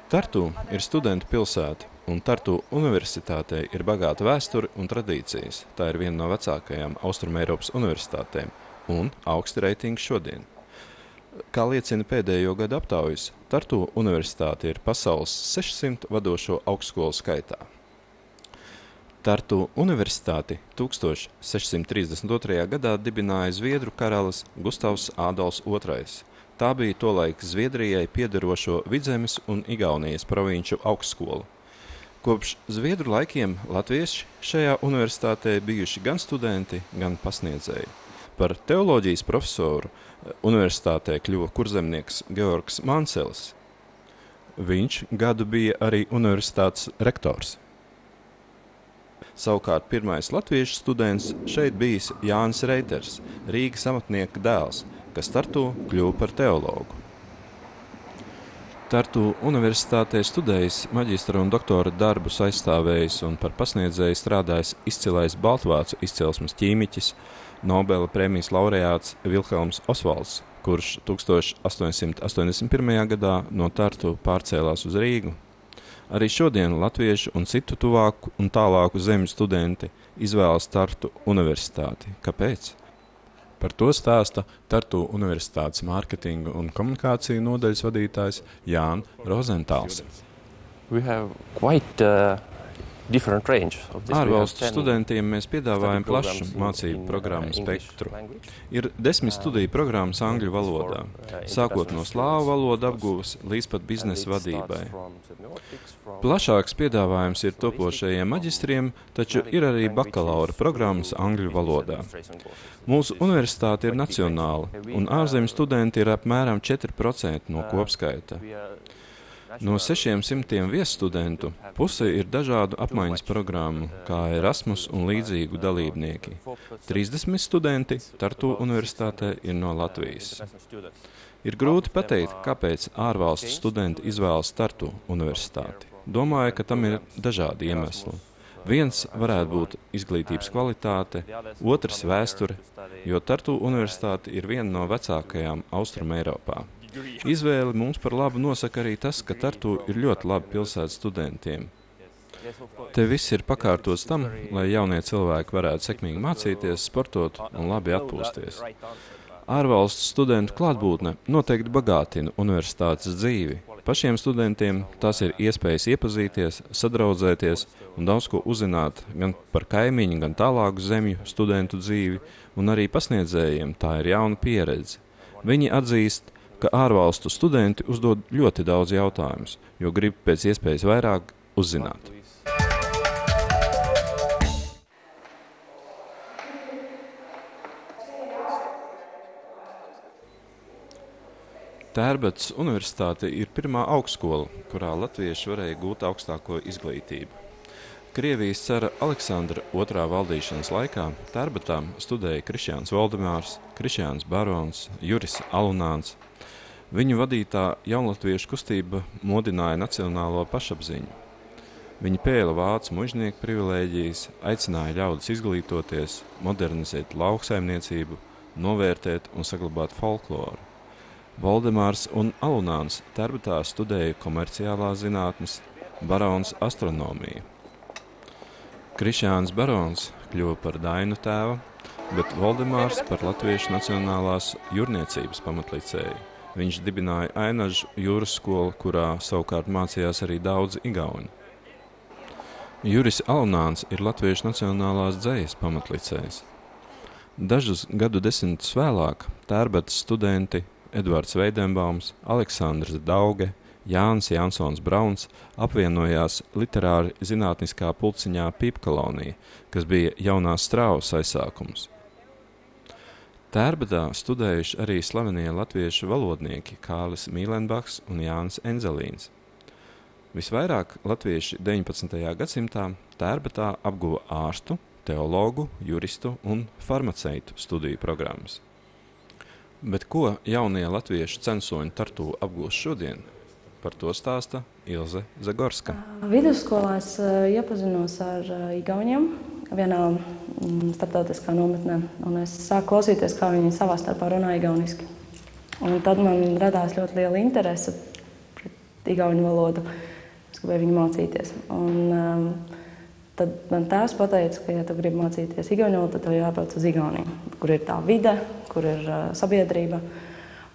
Tartu ir studentu pilsēta, un Tartu universitātei ir bagāta vēsture un tradīcijas. Tā ir viena no vecākajām Austrumeiropas universitātēm un augsti reitingi šodien. Kā liecina pēdējo gadu aptaujas, Tartu universitāte ir pasaules 600 vadošo augstskolu skaitā. Tartu universitāti 1632. gadā dibināja Zviedru karalis Gustavs Ādolfs II. Tā bija tolaik Zviedrijai piederošo Vidzemes un Igaunijas provinču augstskola. Kopš Zviedru laikiem latvieši šajā universitātē bijuši gan studenti, gan pasniedzēji. Par teoloģijas profesoru universitātē kļuva kurzemnieks Georgs Manselis. Viņš gadu bija arī universitātes rektors. Savukārt pirmais latviešu students šeit bijis Jānis Reiters, Rīgas amatnieka dēls, kas Tartu kļuva par teologu. Tartu universitātē studējis maģistra un doktora darbus aizstāvējis un par pasniedzēju strādājis izcilais baltvācu izcelsmes ķīmiķis, Nobela prēmijas laureāts Vilhelms Osvalds, kurš 1881. gadā no Tartu pārcēlās uz Rīgu. Arī šodien latviešu un citu tuvāku un tālāku zemju studenti izvēlas Tartu universitāti. Kāpēc? Par to stāsta Tartu universitātes mārketinga un komunikāciju nodaļas vadītājs Jānis Rozentāls. Ārvalstu studentiem mēs piedāvājam plašu mācību programmu spektru. Ir 10 studiju programmas angļu valodā, sākot no slāvu valodu apguves līdz pat biznesa vadībai. Plašāks piedāvājums ir topošajiem maģistriem, taču ir arī bakalaura programmas angļu valodā. Mūsu universitāte ir nacionāla, un ārzemju studenti ir apmēram 4% no kopskaita. No 600 viesstudentu puse ir dažādu apmaiņas programmu, kā Erasmus un līdzīgu dalībnieki. 30 studenti Tartu universitātē ir no Latvijas. Ir grūti pateikt, kāpēc ārvalstu studenti izvēlas Tartu universitāti. Domāju, ka tam ir dažādi iemesli. Viens varētu būt izglītības kvalitāte, otrs vēsture, jo Tartu universitāte ir viena no vecākajām Austrumeiropā. Izvēli mums par labu nosaka arī tas, ka Tartu ir ļoti labi pilsēta studentiem. Te viss ir pakārtots tam, lai jaunie cilvēki varētu sekmīgi mācīties, sportot un labi atpūsties. Ārvalstu studentu klātbūtne noteikti bagātina universitātes dzīvi. Pašiem studentiem tās ir iespējas iepazīties, sadraudzēties un daudz ko uzzināt gan par kaimiņu, gan tālāku zemju studentu dzīvi, un arī pasniedzējiem tā ir jauna pieredze. Viņi atzīst, ka ārvalstu studenti uzdod ļoti daudz jautājumus, jo grib pēc iespējas vairāk uzzināt. Tērbatas universitāte ir pirmā augstskola, kurā latvieši varēja gūt augstāko izglītību. Krievijas cara Aleksandra II valdīšanas laikā Tērbatā studēja Krišjāns Voldemārs, Krišjāns Barons, Juris Alunāns. Viņu vadītā jaunlatviešu kustība modināja nacionālo pašapziņu. Viņi pēla vācu mužnieku privilēģijas, aicināja ļaudis izglītoties, modernizēt lauksaimniecību, novērtēt un saglabāt folkloru. Voldemārs un Alunāns Tērbatā studēja komerciālās zinātnes, Barons astronomiju. Krišjāns Barons kļuva par dainu tēvu, bet Voldemārs par Latviešu nacionālās jūrniecības pamatlicēju. Viņš dibināja Ainažu jūras skolu, kurā savukārt mācījās arī daudz igauņu. Juris Alunāns ir Latviešu nacionālās dzejas pamatlicējs. Dažus gadu desmitus vēlāk Tērbatas studenti Edvards Veidenbaums, Aleksandrs Dauge, Jānis Jansons Brauns apvienojās literāri zinātniskā pulciņā Pīpkalonija, kas bija jaunās Straujas aizsākums. Tērbatā studējuši arī slavenie latviešu valodnieki Kārlis Mīlenbachs un Jānis Enzelīns. Visvairāk latvieši 19. gadsimtā Tērbatā apguva ārstu, teologu, juristu un farmaceitu studiju programmas. Bet ko jaunie latviešu censoņi Tartu apgūst šodien? Par to stāsta Ilze Zagorska. Vidusskolā es iepazinos ar igauņiem vienā starptautiskā nometnē, un es sāku klausīties, kā viņi savā starpā runā igauniski. Un tad man radās ļoti liela interese pret igauņu valodu. Es gribēju viņu mācīties. Un tad man tēvs pateica, ka, ja tu gribi mācīties igauņu valodu, tad tev jābrauc uz Igauniju, kur ir tā vide, kur ir sabiedrība.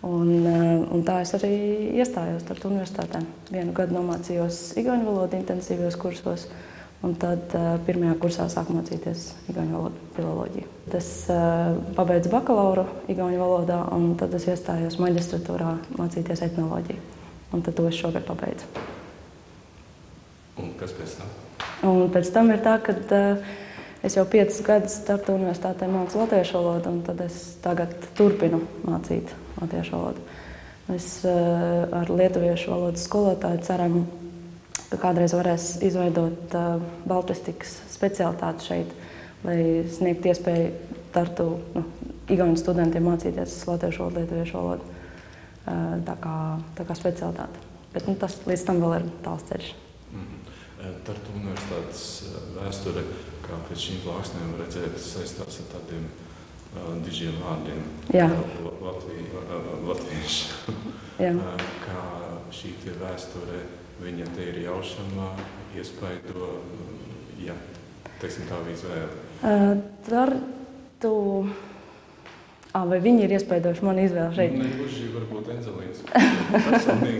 Un tā es arī iestājos Tartu universitātē. 1 gadu nomācījos igauņu valodu intensīvos kursos, un tad pirmajā kursā sāku mācīties igauņu valodu, filoloģiju. Es pabeidzu bakalauru igauņu valodā, un tad es iestājos maģistratūrā mācīties etnoloģiju. Un tad to es šogad pabeidzu. Un kas pēc tam? Un pēc tam ir tā, ka es jau 5 gadus Tartu universitātē mācu latviešu valodu, un tad es tagad turpinu mācīt latviešu valodu. Es ar lietuviešu valodas skolotāju ceram, ka kādreiz varēs izveidot baltistikas specialitāti šeit, lai sniegt iespēju Tartu igauņu studentiem mācīties latviešu valodu, lietuviešu valodu. Tā kā specialitāte. Bet tas līdz tam vēl ir tāls ceļš. Tartu universitātes vēsture, kā pēc šīm plāksnēm redzēt, saistās ar tādiem dižiem vārdiem. Jā. Latviešu. Jā. Kā šī tie vēsture, viņa te ir jaušama, iespaido, ja, teiksim tā izvēle. Tartu... Vai viņi ir iespaidojuši manu izvēli šeit? Negluži varbūt Enzelīns.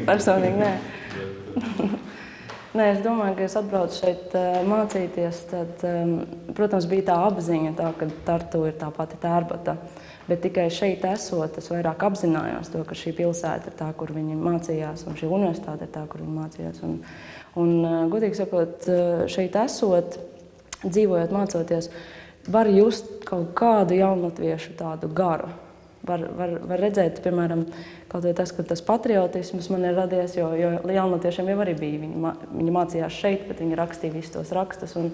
Personīgi, nē. Nē, es domāju, ka es atbraucu šeit mācīties, tad, protams, bija tā apziņa, ka Tartu ir tā pati Tērbata, bet tikai šeit esot, es vairāk apzinājos to, ka šī pilsēta ir tā, kur viņi mācījās, un šī universitāte ir tā, kur viņi mācījās. Un godīgi sakot, šeit esot, dzīvojot, mācoties, var just kaut kādu jaunatviešu tādu garu. Var redzēt, piemēram, kaut vai tas, ka tas patriotisms man ir radies, jo jaunatviešiem jau arī bija. Viņi mācījās šeit, bet viņi rakstīja visus tos rakstus un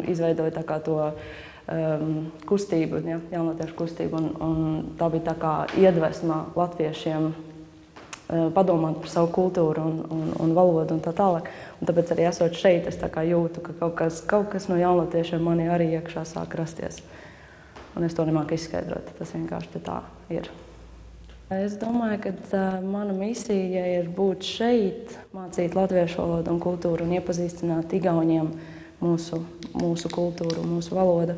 izveidoja tā kā to kustību, ja, jaunatiešu kustību. Un tā bija tā kā iedvesma latviešiem padomāt par savu kultūru un valodu un tā tālāk. Un tāpēc arī esot šeit, es tā kā jūtu, ka kaut kas no jaunatviešiem manī arī iekšā sāk rasties. Un es to nemāku izskaidrot, tas vienkārši tā ir. Es domāju, ka mana misija ir būt šeit, mācīt latviešu valodu un kultūru un iepazīstināt igauņiem mūsu kultūru, mūsu valodu.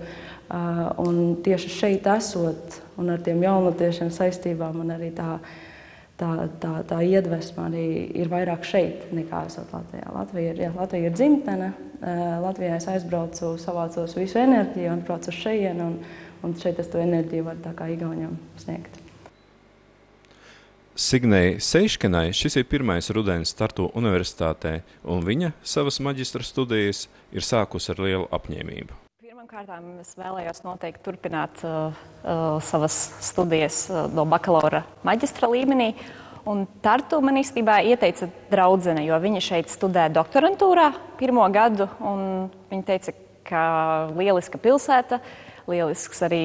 Un tieši šeit esot un ar tiem jaunatviešiem saistībām man arī tā iedvesma arī ir vairāk šeit nekā esot Latvijā. Latvija ir dzimtene. Latvijā es aizbraucu, savācos visu enerģiju un atbraucu uz šejienu, un šeit es to enerģiju varu tā kā igauņiem sniegt. Signei Seiškenai šis ir pirmais rudens Tartu universitātē, un viņa savas maģistra studijas ir sākusi ar lielu apņēmību. Pirmkārt, es vēlējos noteikti turpināt savas studijas no bakalaura maģistra līmenī. Un Tartu man īstenībā ieteica draudzene, jo viņa šeit studē doktorantūrā 1. gadu. Un viņa teica, ka lieliska pilsēta, lielisks arī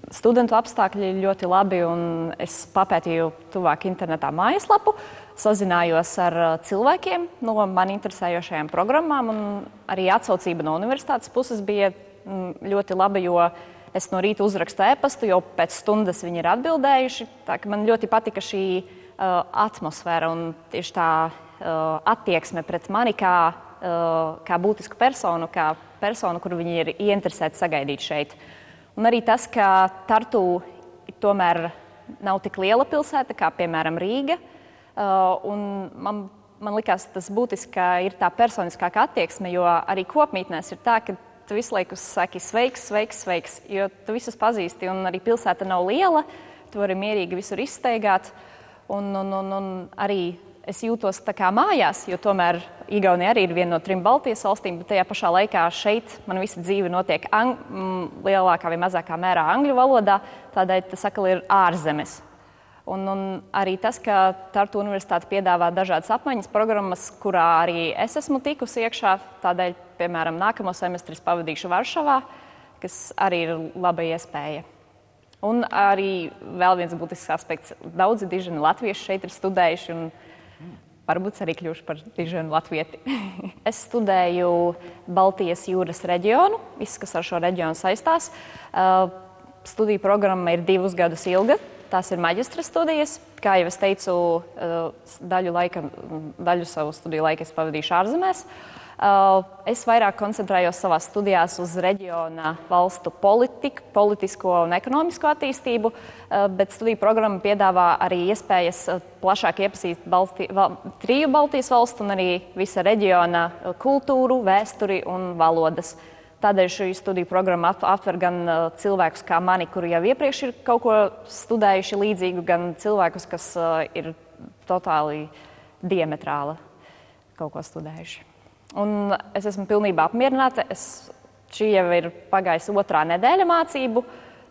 studentu apstākļi ļoti labi. Un es papētīju tuvāk internetā mājaslapu, sazinājos ar cilvēkiem no man interesējošajām programmām. Un arī atsaucība no universitātes puses bija ļoti laba, jo es no rīta uzrakstu e-pastu, jo pēc stundas viņi ir atbildējuši. Tā ka man ļoti patika šī atmosfēra un tieši tā attieksme pret mani kā būtisku personu, kuru viņi ir ieinteresēti sagaidīt šeit. Un arī tas, ka Tartu tomēr nav tik liela pilsēta kā, piemēram, Rīga. Un man likās tas būtiski, ka ir tā personiskāka attieksme, jo arī kopmītnēs ir tā, ka tu visu laiku saki sveiks, sveiks, sveiks, jo tu visus pazīsti, un arī pilsēta nav liela, tu vari mierīgi visur izsteigāt, un arī es jūtos tā kā mājās, jo tomēr Igaunija arī ir viena no 3 Baltijas valstīm, bet tajā pašā laikā šeit man visa dzīve notiek lielākā vai mazākā mērā angļu valodā, tādēļ tas atkal ir ārzemes. Un arī tas, ka Tartu universitāte piedāvā dažādas apmaiņas programmas, kurā arī es esmu tikusi iekšā, tādēļ, piemēram, nākamo semestri pavadīšu Varšavā, kas arī ir laba iespēja. Un arī vēl viens būtisks aspekts. Daudzi diženi latvieši šeit ir studējuši un varbūt arī kļuvuši par diženu latvieti. Es studēju Baltijas jūras reģionu, viss, kas ar šo reģionu saistās. Studiju programma ir 2 gadus ilga. tās ir maģistra studijas. Kā jau es teicu, daļu savu studiju laiku es pavadīšu ārzemēs. Es vairāk koncentrējos savās studijās uz reģiona valstu politisko un ekonomisko attīstību, bet studiju programma piedāvā arī iespējas plašāk iepazīt triju Baltijas valstu un arī visa reģiona kultūru, vēsturi un valodas. Tādēļ šī studiju programma aptver gan cilvēkus kā mani, kuri jau iepriekš ir kaut ko studējuši līdzīgu, gan cilvēkus, kas ir totāli diametrāli kaut ko studējuši. Un es esmu pilnībā apmierināta. Šī jau ir pagājusi 2. nedēļa mācību.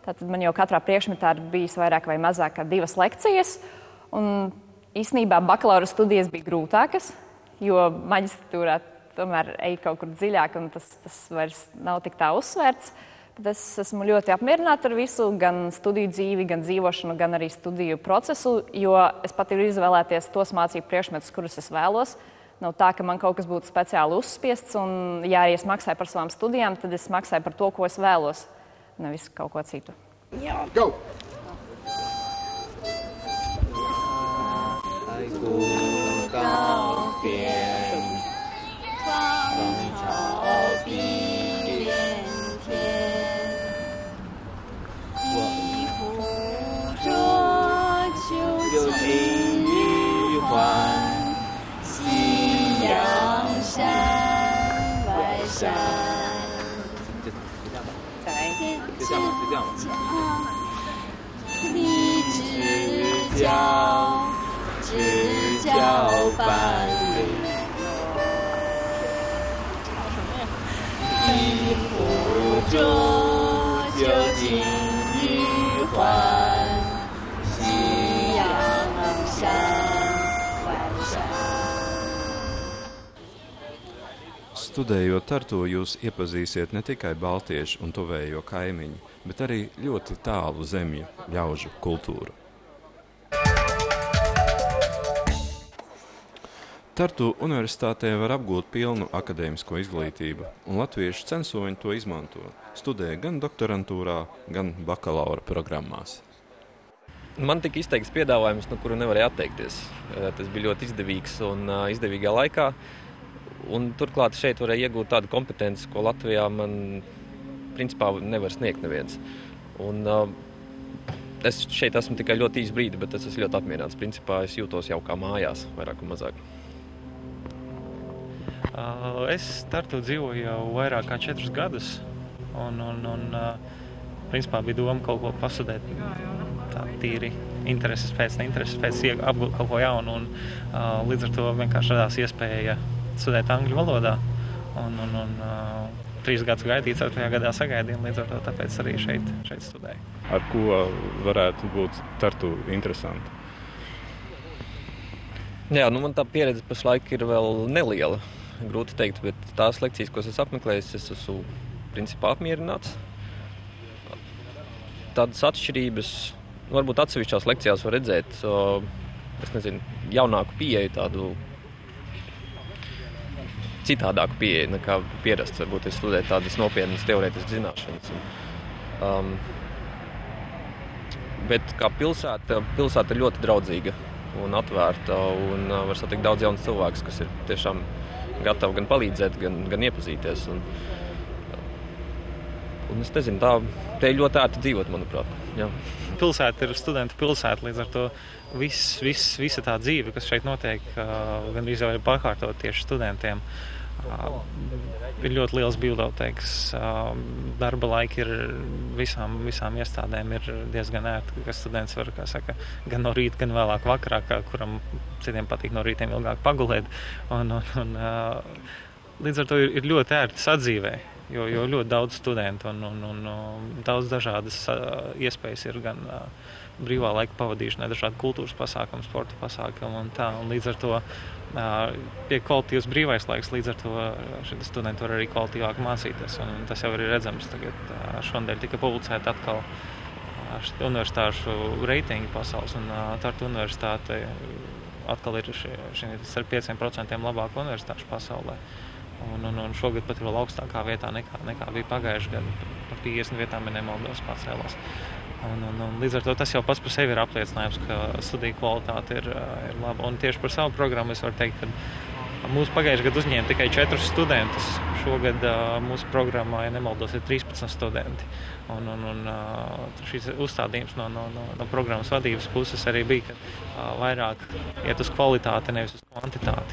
Tātad man jau katrā priekšmetā ir bijis vairāk vai mazāk kā 2 lekcijas. Un īsnībā bakalaura studijas bija grūtākas, jo maģistratūrā tomēr ej kaut kur dziļāk, un tas vairs nav tik tā uzsvērts. Bet es esmu ļoti apmierināta ar visu, gan studiju dzīvi, gan dzīvošanu, gan arī studiju procesu, jo es pat varu izvēlēties tos mācību priekšmetus, kurus es vēlos. Nav tā, ka man kaut kas būtu speciāli uzspiests, un ja arī es maksāju par savām studijām, tad es maksāju par to, ko es vēlos, nevis kaut ko citu. Jā, go! Studējot Tartu, jūs iepazīsiet ne tikai baltiešu un tuvējo kaimiņu, bet arī ļoti tālu zemju ļaužu kultūru. Tartu universitātē var apgūt pilnu akadēmisko izglītību, un latviešu censoņi to izmanto. Studē gan doktorantūrā, gan bakalaura programmās. Man tika izteikts piedāvājums, no kuru nevarēja atteikties. Tas bija ļoti izdevīgs un izdevīgā laikā. Un turklāt šeit varēja iegūt tādu kompetenci, ko Latvijā man principā nevar sniegt neviens. Un es šeit esmu tikai ļoti īsu brīdi, bet es esmu ļoti apmierināts. Principā es jūtos jau kā mājās, vairāk un mazāk. Es Tartu dzīvoju jau vairāk kā 4 gadus. Principā bija doma kaut ko pasudēt tā tīri intereses pēc, apgūt kaut ko jaunu. Līdz ar to vienkārši radās iespēja studēt angļu valodā, un 3 gadus gaidīju, 4. gadā sagaidīju, līdz ar to tāpēc arī šeit studēju. Ar ko varētu būt Tartu interesanti? Jā, man tā pieredze pašlaik ir vēl neliela, grūti teikt, bet tās lekcijas, ko es apmeklējis, es esmu principā apmierināts. Tādas atšķirības, varbūt atsevišķās lekcijās var redzēt, jaunāku pieeju, tādu citādāku pieeju, nekā pierasts, varbūt es studēju tādas nopietnas teorētiskas zināšanas. Bet kā pilsēta ir ļoti draudzīga un atvērta, un var satikt daudz jaunus cilvēkus, kas ir tiešām gatavi gan palīdzēt, gan iepazīties. Un es nezinu, te ir ļoti ērti dzīvot, manuprāt. Jā. Pilsēta ir studentu pilsēta, līdz ar to visa tā dzīve, kas šeit notiek, gandrīz jau ir pakārtot tieši studentiem. Ir ļoti liels bibliotēkas, darba laiki ir visām iestādēm ir diezgan ērti, ka students var, gan no rīta, gan vēlāk vakarā, kuram citiem patīk no rītiem ilgāk pagulēt. Līdz ar to ir ļoti ērti sadzīvē, jo ļoti daudz studentu un daudz dažādas iespējas ir gan brīvā laika pavadīšanai, dažādi kultūras pasākumi, sporta pasākumi un tā. Un līdz ar to pie kvalitīvs brīvais laiks, līdz ar to studenti var arī kvalitīvāk mācīties. Un tas jau ir redzams. Tagad šonadēļ tika publicēta atkal universitāšu reitingi pasaules, un Tartu universitāte atkal ir ar 5% labāku universitāšu pasaulē. Un šogad pat ir vēl augstākā vietā nekā bija pagājuši gadu. Par 50 vietām, ja nemaldos, pacēlās. Un līdz ar to tas jau pats par sevi ir apliecinājums, ka studiju kvalitāte ir laba. Un tieši par savu programmu es varu teikt, ka mūsu pagājušajā gadā uzņēma tikai 4 studentus. Šogad mūsu programmā, ja nemaldos, ir 13 studenti. Un šīs uzstādījums no programmas vadības puses arī bija, ka vairāk iet uz kvalitāti, nevis uz kvantitāti.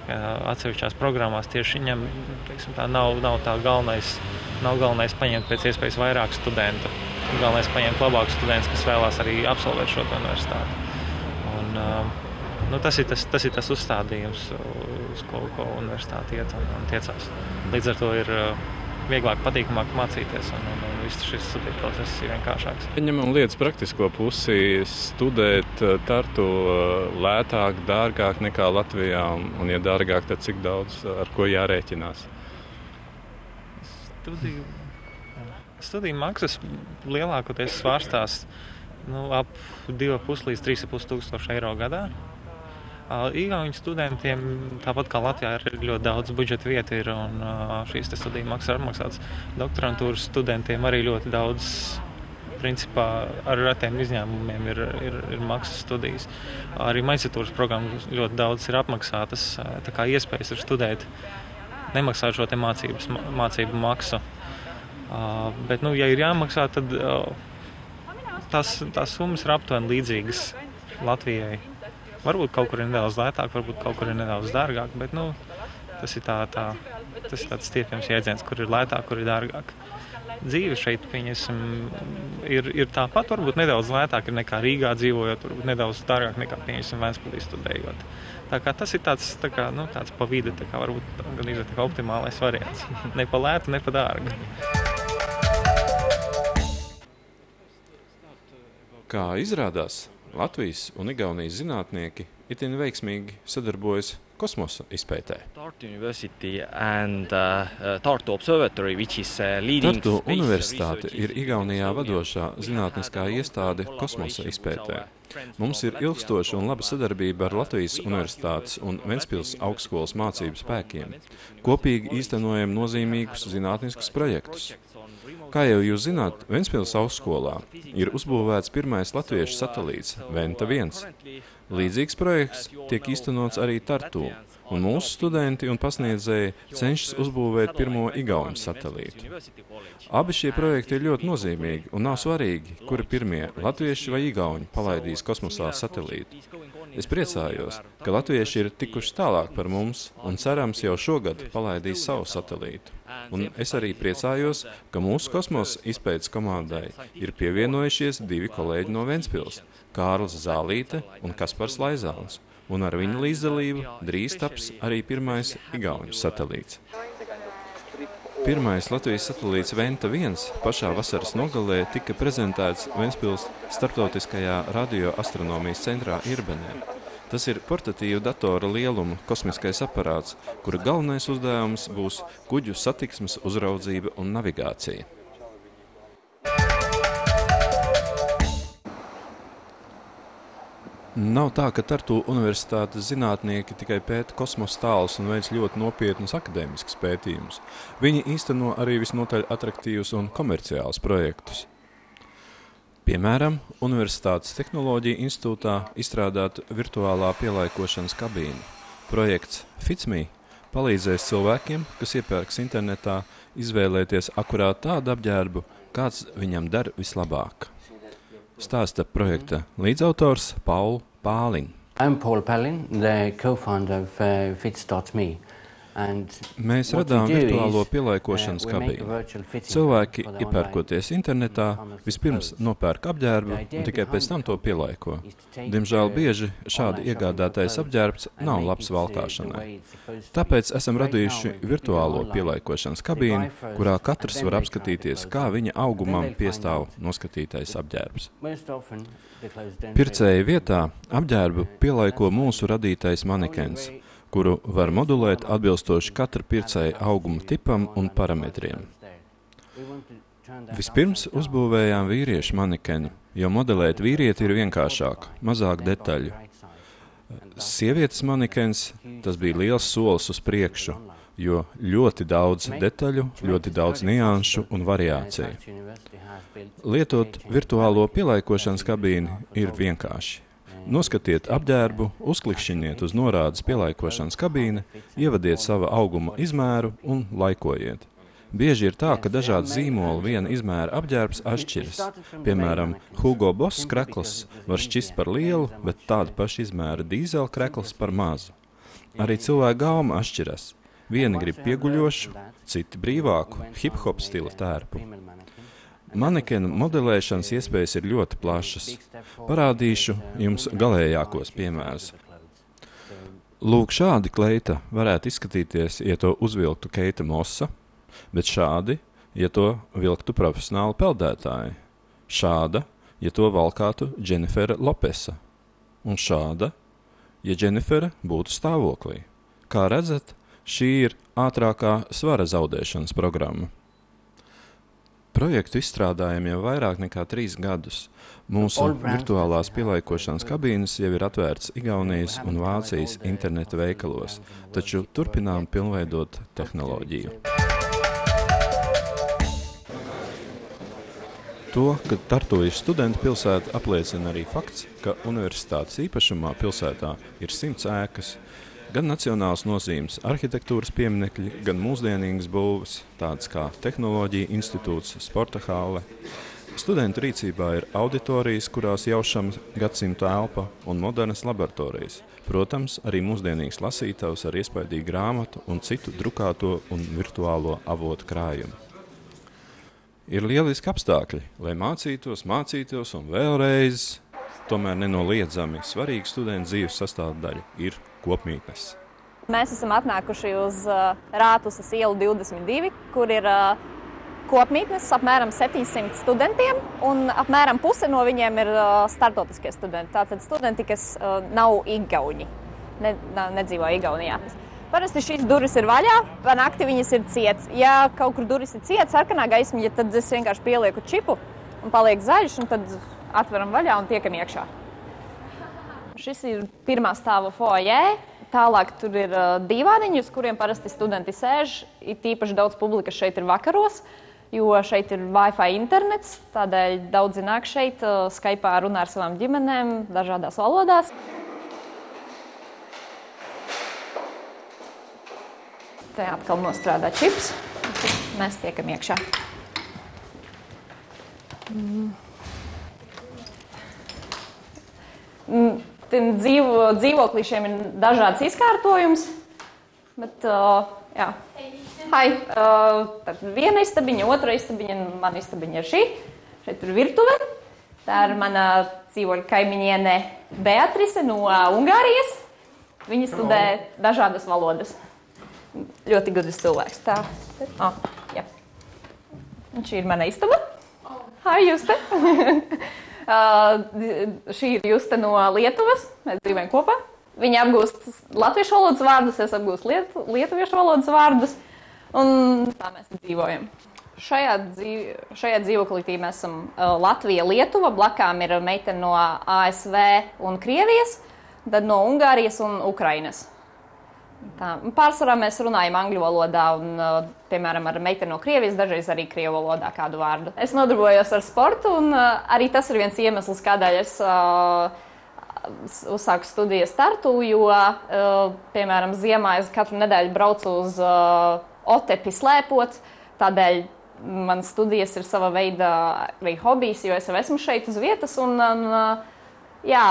Atsevišķās programmās tieši viņam, teiksim, tā nav tā galvenais paņemt pēc iespējas vairāk studentu. Galvenais paņemt labākus studentus, kas vēlās arī absolvēt šo universitāti. Un, tas ir tas uzstādījums, uz ko universitāte iet un tiecās. Līdz ar to ir vieglāk, patīkamāk mācīties, un viss šis studiju process ir vienkāršāks. Ņemam lietas praktisko pusi, studēt Tartu lētāk, dārgāk nekā Latvijā, un ja dārgāk, tad cik daudz, ar ko jārēķinās? Studiju maksas lielākoties svārstās ap 2,5 līdz 3,5 tūkstoši eiro gadā. Igauņu studentiem, tāpat kā Latvijā, ir ļoti daudz budžeta vietu ir, un šīs studiju maksas ir apmaksātas. Doktorantūras studentiem arī ļoti daudz, principā ar retiem izņēmumiem ir maksas studijas. Arī maģistratūras programmas ļoti daudz ir apmaksātas, tā kā iespējas ir studēt, nemaksāt šo te mācību maksu. Bet, ja ir jāmaksā, tad tās summas ir aptuveni līdzīgas Latvijai. Varbūt kaut kur ir nedaudz lētāk, varbūt kaut kur ir nedaudz dārgāk, bet tas ir tāds stiepjams jēdziens, kur ir lētāk, kur ir dārgāk. Dzīve šeit, pieņemsim, ir tāpat, varbūt nedaudz lētāk ir nekā Rīgā dzīvojot, varbūt nedaudz dārgāk nekā, pieņemsim, Ventspilī studējot. Tā kā tas ir tāds pa vidu, varbūt gan optimālais variants. Ne pa lētu, ne pa dārgu. Kā izrādās, Latvijas un Igaunijas zinātnieki itin veiksmīgi sadarbojas kosmosa izpētē. Tartu University and Tartu Observatory, which is leading Tartu universitāte ir Igaunijā vadošā zinātniskā iestāde kosmosa izpētē. Mums ir ilgstoša un laba sadarbība ar Latvijas universitātes un Ventspils augstskolas mācību spēkiem. Kopīgi īstenojam nozīmīgus zinātniskus projektus. Kā jau jūs zināt, Ventspils augstskolā ir uzbūvēts pirmais latviešu satelīts Venta 1. Līdzīgs projekts tiek īstenots arī Tartu, un mūsu studenti un pasniedzēji cenšas uzbūvēt pirmo igauņu satelītu. Abi šie projekti ir ļoti nozīmīgi, un nav svarīgi, kuri pirmie latvieši vai igauņi palaidīs kosmosā satelītu. Es priecājos, ka latvieši ir tikuši tālāk par mums, un cerams jau šogad palaidīs savu satelītu. Un es arī priecājos, ka mūsu kosmosa izpētes komandai ir pievienojušies 2 kolēģi no Ventspils – Kārlis Zālīte un Kaspars Laizāns, un ar viņu līdzdalību drīz taps arī pirmais igauņu satelīts. Pirmais Latvijas satelīts Venta 1 pašā vasaras nogalē tika prezentēts Ventspils starptautiskajā radioastronomijas centrā Irbenē. Tas ir portatīvu datora lieluma kosmiskais aparāts, kura galvenais uzdevums būs kuģu satiksmes uzraudzība un navigācija. Nav tā, ka Tartu universitātes zinātnieki tikai pēta kosmosa tālus un veic ļoti nopietnus akadēmiskus pētījumus. Viņi īsteno arī visnotaļ atraktīvus un komerciālus projektus. Piemēram, Universitātes tehnoloģija institūtā izstrādāta virtuālā pielaikošanas kabīne. Projekts FitsMe palīdzēs cilvēkiem, kas iepērks internetā, izvēlēties akurāt tādu apģērbu, kāds viņam der vislabāk. Stāsta projekta līdzautors Paul Pālin. I'm Paul Pālin, the co-founder of Fits.me. Mēs radām virtuālo pielaikošanas kabīni. Cilvēki, iepērkoties internetā, vispirms nopērk apģērbu un tikai pēc tam to pielaiko. Diemžēl bieži šādi iegādātais apģērbs nav labs valkāšanai. Tāpēc esam radījuši virtuālo pielaikošanas kabīni, kurā katrs var apskatīties, kā viņa augumam piestāv noskatītais apģērbs. Pircēja vietā apģērbu pielaiko mūsu radītais manekens, kuru var modulēt atbilstoši katra pircēja auguma tipam un parametriem. Vispirms uzbūvējām vīriešu manekeni, jo modelēt vīrieti ir vienkāršāk, mazāk detaļu. Sievietes manekens, tas bija liels solis uz priekšu, jo ļoti daudz detaļu, ļoti daudz nianšu un variāciju. Lietot virtuālo pielaikošanas kabīni ir vienkārši. Noskatiet apģērbu, uzklikšķiniet uz norādes pielaikošanas kabīne, ievadiet sava auguma izmēru un laikojiet. Bieži ir tā, ka dažādi zīmoli viena izmēra apģērbs atšķiras. Piemēram, Hugo Boss krekls var šķist par lielu, bet tāda paša izmēra dīzela krekls par mazu. Arī cilvēka gauma atšķiras. Vieni grib pieguļošu, citi brīvāku, hip-hop stila tērpu. Manekenu modelēšanas iespējas ir ļoti plašas. Parādīšu jums galējākos piemērus. Lūk, šādi kleita varētu izskatīties, ja to uzvilktu Keita Mossa, bet šādi, ja to vilktu profesionāli peldētāji. Šāda, ja to valkātu Dženifera Lopesa. Un šāda, ja Dženifera būtu stāvoklī. Kā redzat, šī ir ātrākā svara zaudēšanas programma. Projektu izstrādājam jau vairāk nekā 3 gadus. Mūsu virtuālās pielaikošanas kabīnes jau ir atvērts Igaunijas un Vācijas interneta veikalos, taču turpinām pilnveidot tehnoloģiju. To, ka Tartu ir studentu pilsēta, apliecina arī fakts, ka universitātes īpašumā pilsētā ir 100 ēkas, gan nacionāls nozīmes arhitektūras pieminekļi, gan mūsdienīgas būves, tādas kā Tehnoloģija institūts, sporta hāle. Studentu rīcībā ir auditorijas, kurās jaušama gadsimtu elpa un modernas laboratorijas. Protams, arī mūsdienīgs lasītājs ar iespaidīgu grāmatu un citu drukāto un virtuālo avotu krājumu. Ir lieliski apstākļi, lai mācītos un vēlreiz, tomēr nenoliedzami svarīgi studentu dzīves sastāvdaļa ir kopmītnes. Mēs esam atnākuši uz Rātusas ielu 22, kur ir kopmītnes apmēram 700 studentiem, un apmēram puse no viņiem ir startautiskie studenti. Tātad studenti, kas nav igauņi, nedzīvo Igaunijā. Parasti šīs durvis ir vaļā, pa nakti viņas ir cietas. Ja kaut kur durvis ir cietas, sarkanā gaismiņa, tad es vienkārši pielieku čipu un paliek zaļš, un tad atveram vaļā un tiekam iekšā. Šis ir pirmā stāva foajē, tālāk tur ir dīvāniņi, uz kuriem parasti studenti sēž. Ir tīpaši daudz publikas šeit ir vakaros, jo šeit ir Wi-Fi internets, tādēļ daudzi nāk šeit, Skype'ā runā ar savām ģimenēm dažādās valodās. Te atkal nostrādā čips, mēs tiekam iekšā. Dzīvoklīšiem ir dažāds izkārtojums, bet, jā. Hai, tad viena istabiņa, otra istabiņa, mana istabiņa ir šī. Šeit ir virtuve. Tā ir mana dzīvoļa kaimiņiene Beatrice no Ungārijas. Viņa studē dažādas valodas. Ļoti gudrs cilvēks. Tā. Jā. Un šī ir mana istaba. Hai, Juste. Šī ir Juste no Lietuvas. Mēs dzīvojam kopā. Viņa apgūst latviešu valodas vārdus, es apgūstu lietuviešu valodas vārdus. Un tā mēs dzīvojam. Šajā dzīvoklītī mēs esam Latvija, Lietuva. Blakām ir meitene no ASV un Krievijas, tad no Ungārijas un Ukrainas. Tā. Pārsvarā mēs runājam angļu valodā un, piemēram, ar meiteni no Krievijas, dažreiz arī krievu valodā kādu vārdu. Es nodarbojos ar sportu un arī tas ir viens iemesls, kādēļ es uzsāku studijas Tartu, jo, piemēram, ziemā es katru nedēļu braucu uz Otepi slēpot, tādēļ man studijas ir sava veida arī hobijs, jo es jau esmu šeit uz vietas un jā,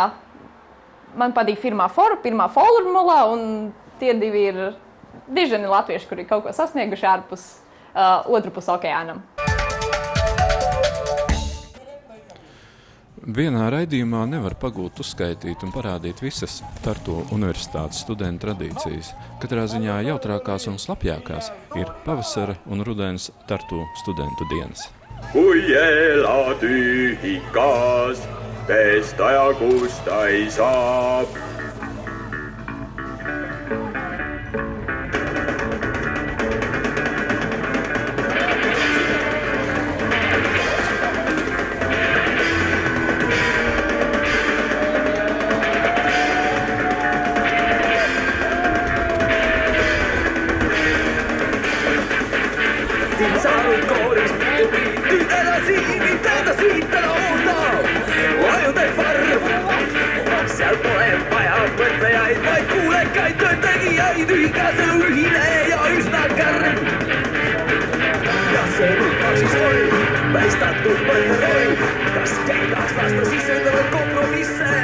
man patīk pirmā formula un tie divi ir diženi latvieši, kuri kaut ko sasnieguši ārpus otru pus okeānam. Vienā raidījumā nevar pagūt uzskaitīt un parādīt visas Tartu universitātes studentu tradīcijas. Katrā ziņā jautrākās un slapjākās ir pavasara un rudens Tartu studentu dienas. Kui elad ühikas, pesta ja kusta ei saab. kas teidaks lasta sisse endale kompromisse.